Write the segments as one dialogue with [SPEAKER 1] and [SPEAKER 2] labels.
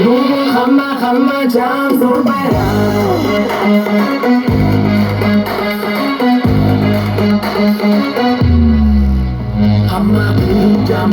[SPEAKER 1] Bugun hamma jam zo'r bayram. Hamma jam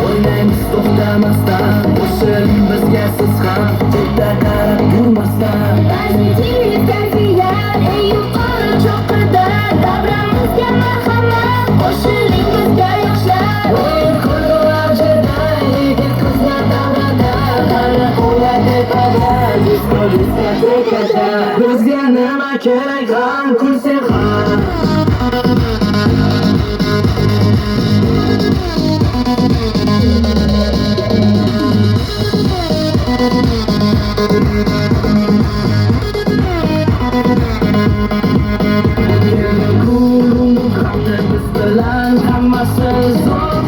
[SPEAKER 1] o'ynaymiz to'xtamasdan. Qo'shiling bizga siz ham chetda qarab yurmasdan.
[SPEAKER 2] Pozitiv kayfiyat eng yuqori cho'qqida, davramizga marhamat, qo'shiling bizga yoshlar.
[SPEAKER 1] O'yin kulgularjida, yigit qizlar davrada, qara qo'ylar tepada, diskotekada. Bizga nima kerak ham kulsang ham.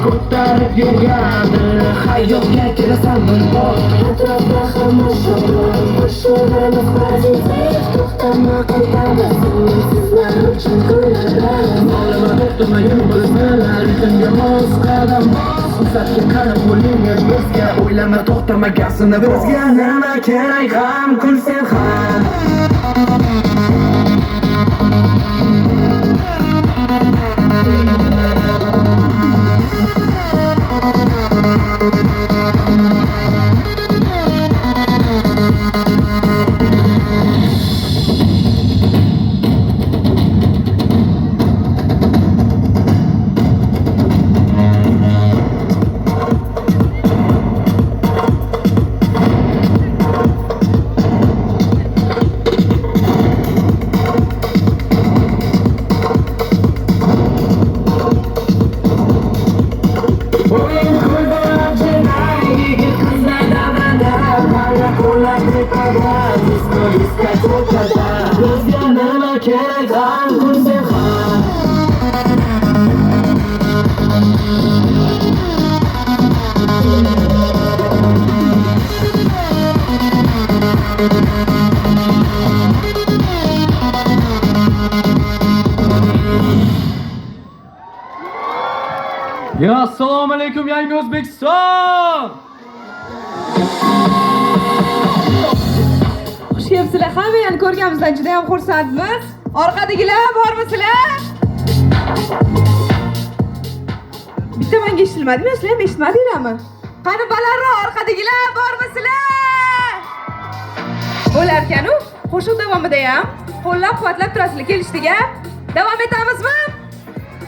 [SPEAKER 1] Ko'tarib yurgandi hayotga kirasan bo'lbor.
[SPEAKER 2] Atrofda hamma shodon, qo'shiqlarimiz pozitiv, to'xtamay qaytamiz sizlar uchun kunlar.
[SPEAKER 1] Olama to'xtama yur bizlar, ritmga mos qadam bos. Fursatga qarab bo'lingan bizga, o'ylama to'xtamagasini bizga nima kerak ham kulsang ham. Bizga nima kerak ham kulsang ham.
[SPEAKER 3] Yo, assalomu alaykum yangi O'zbekiston.
[SPEAKER 4] Xush kelibsizlar. Hammani ko'rganimizdan juda ham xursandmiz. Orqadagilar bormisizlar? Bitta menga eshitilmadimi? Sizlar ham eshitmadinglarmi? Qani balandroq orqadagilar bormisizlar? Bo'lar ekan-u. Qo'shiq davomida ham qo'llab-quvvatlab turasizlar kelishdiga. Davom etamizmi?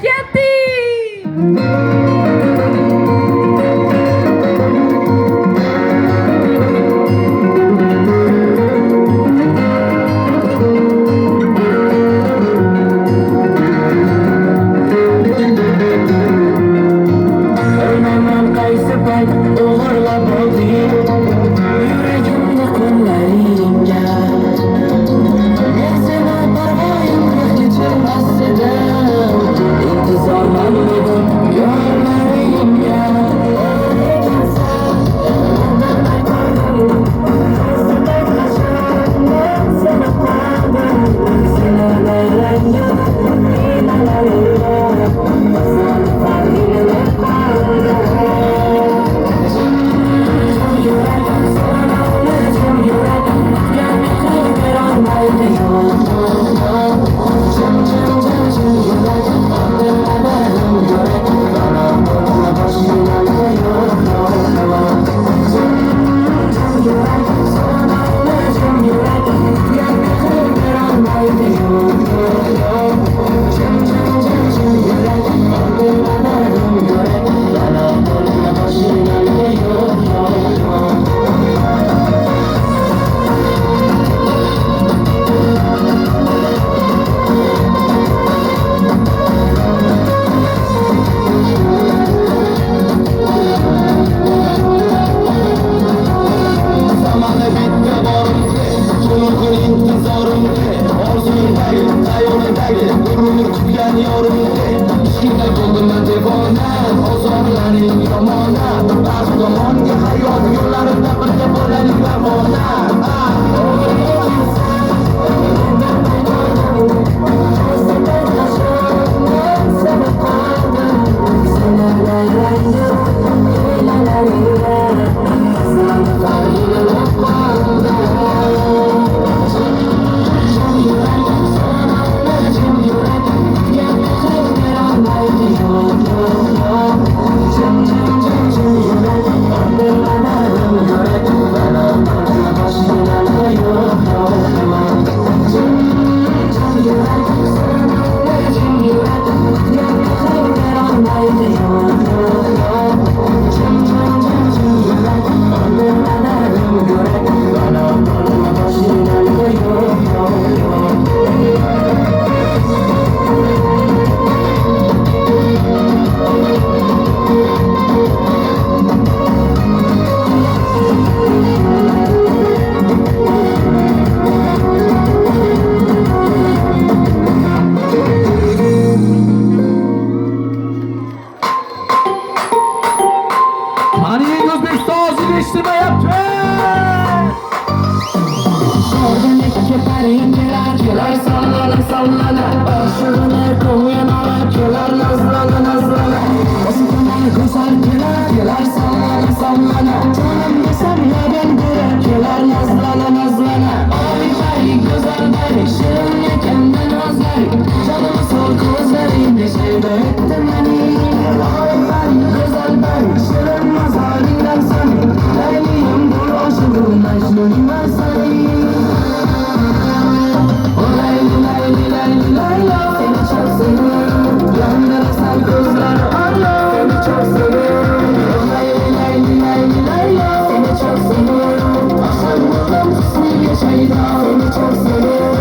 [SPEAKER 4] Ketdik!
[SPEAKER 1] O'g'irlab olding yuragimni qo'llaringga. Men seni parvoyim qilib kechirmas edim. Intizorman bugun
[SPEAKER 3] yetiştirmayapti.
[SPEAKER 1] Oradan iki parin gelar, gelar sallana sallana. Aşığına koyun ala, gelar nazlana nazlana. Osmanlı güzel gelar, gelar sallana sallana. Canım desem ya ben göre, gelar nazlana nazlana. Ay ay güzel bari, şirin yakenden nazları. Canımı sol gözlerinde sevda ettin beni. Ay ay güzel bari, şirin mazalinden seni. Leyliyim bul aşığım, mecnunum ben seni. Seni çok seviyorum. Yandırasan kızlar Allah. Seni çok seviyorum. Seni çok seviyorum. Akşam buldum kısmı yaşayda. Seni çok seviyorum.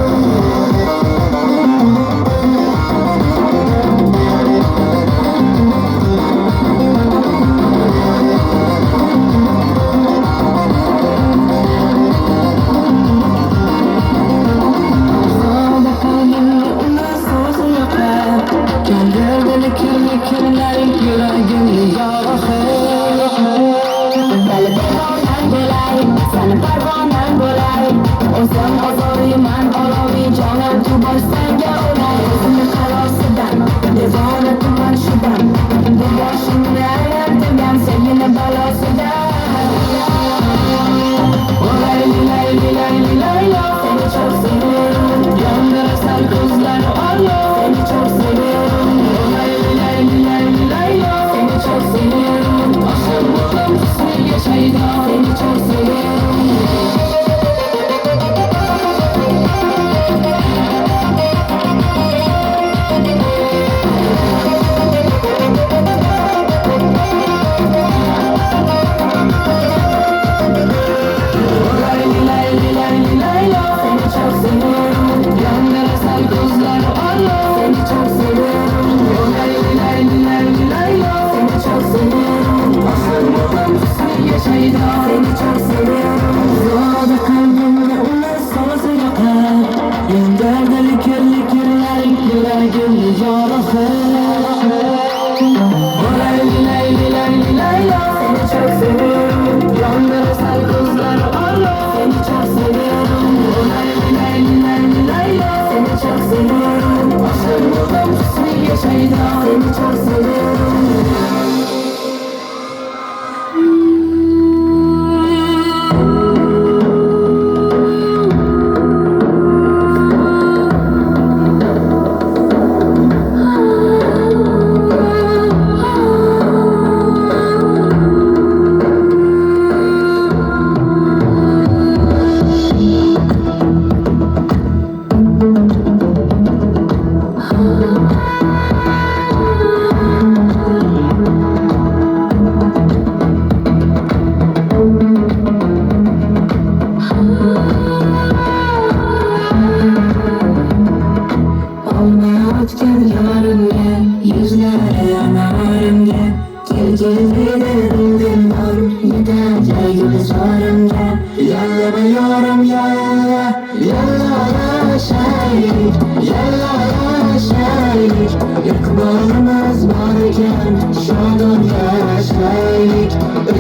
[SPEAKER 1] İkbalımız var iken şadın yaşayık.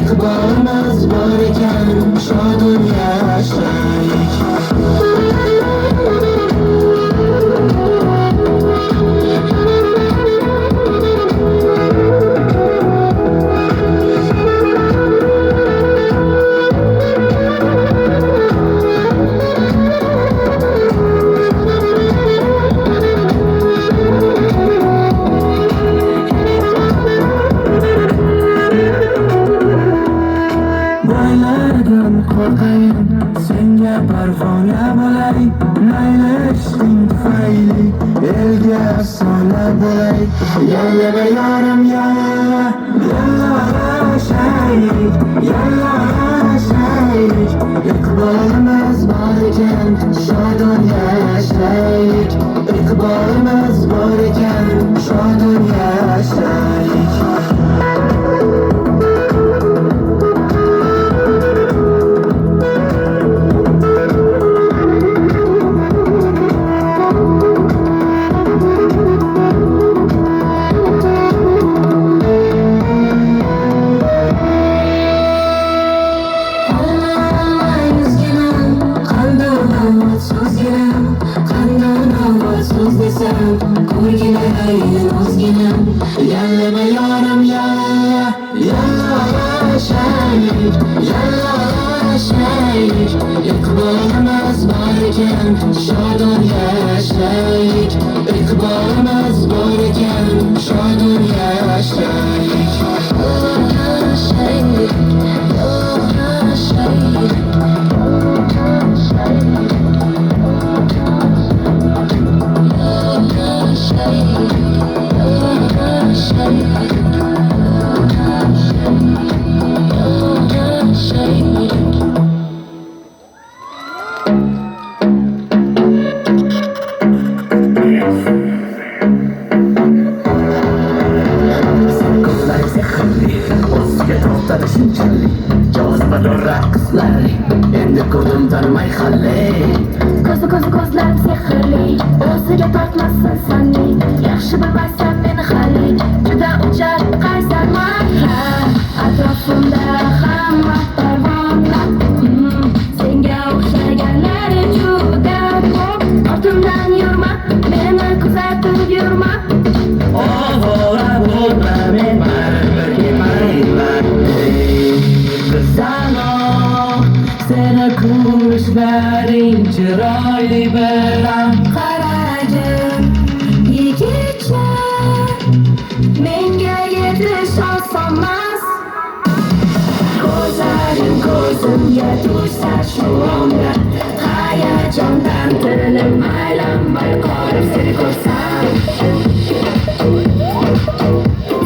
[SPEAKER 1] İkbalımız var iken şadın yaşayık. Parvona bo'lay, mayli ishqing tufayli elga afsona bo'lay. Yalla yorim yalla, yalla rashaylik, yalla rashaylik. Iqbolimiz bor ekan, shodon yashaylik. Iqbolimiz bor ekan, shodon yashaylik. yashaylik, iqbolimiz bor ekan, shodon yashaylik, iqbolimiz bor ekan, shodon yashaylik. Yashaylik, yashaylik. Jozibador raqslar, endi ko'rdim tanimay hali.
[SPEAKER 2] Ko'zlar sehrli, o'ziga tortmasin sanli. Yaxshi bilmaysan meni hali, juda o'jar qaysarman. Atrofimda hamma parvonlar, senga o'xshaganlar juda ko'p. Ortimdan yurma, meni kuzatib yurma.
[SPEAKER 1] Ovora bo'lma, men baribir yemayman. Qizaloq, seni ko'rishlaring chiroyli bilan.
[SPEAKER 2] Qaragin, yigitlar, menga yetish osonmas. Ko'zlaring ko'zimga tushsa shu onda, hayajondan tilim aylanmay qolib seni ko'rsam.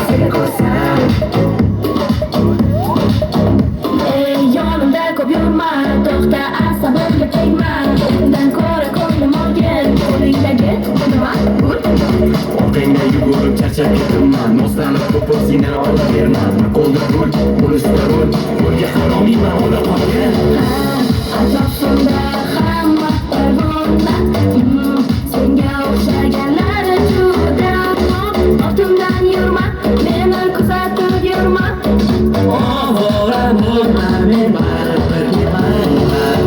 [SPEAKER 2] Seni ko'rsam. Ey yonimda ko'p yurma, to'xta asabimga tegma. Undan ko'ra ko'nglim olgin, qo'lingdagi nima?
[SPEAKER 1] Orqangda yugurib charchab ketibman, noslanib ko'pib seni olaverman. Qo'lda rul, qo'lishda rul, qo'lga haromiyman ola qolgan.
[SPEAKER 2] Atrofimda hamma parvonlar, senga o'xshaganlar juda ko'p. Ortimdan yurma, meni kuzatib yurma.
[SPEAKER 1] Ovora bo'lma, men baribir yemayman.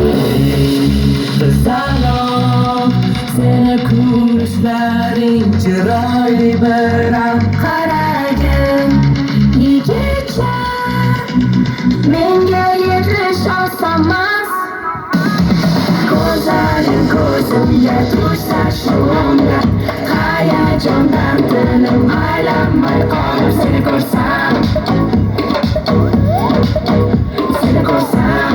[SPEAKER 1] Qizaloq, seni ko'rishlaring chiroyli bilan.
[SPEAKER 2] Qaragin, yigitlar, menga yetish osonmas. Ko'zlaring ko'zimga tushsa shu onda, hayajondan tilim aylanmay qolib seni ko'rsam. Seni ko'rsam.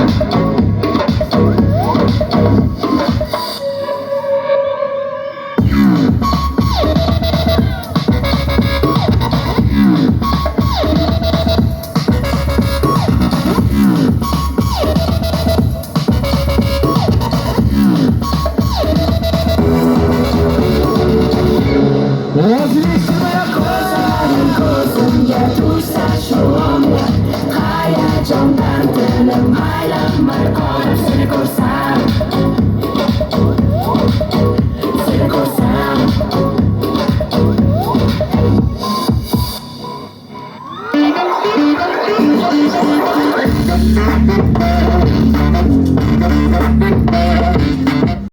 [SPEAKER 2] Ko'zlaring ko'zimga tushsa shu onda, hayajondan tilim aylanmay qolib seni ko'rsam.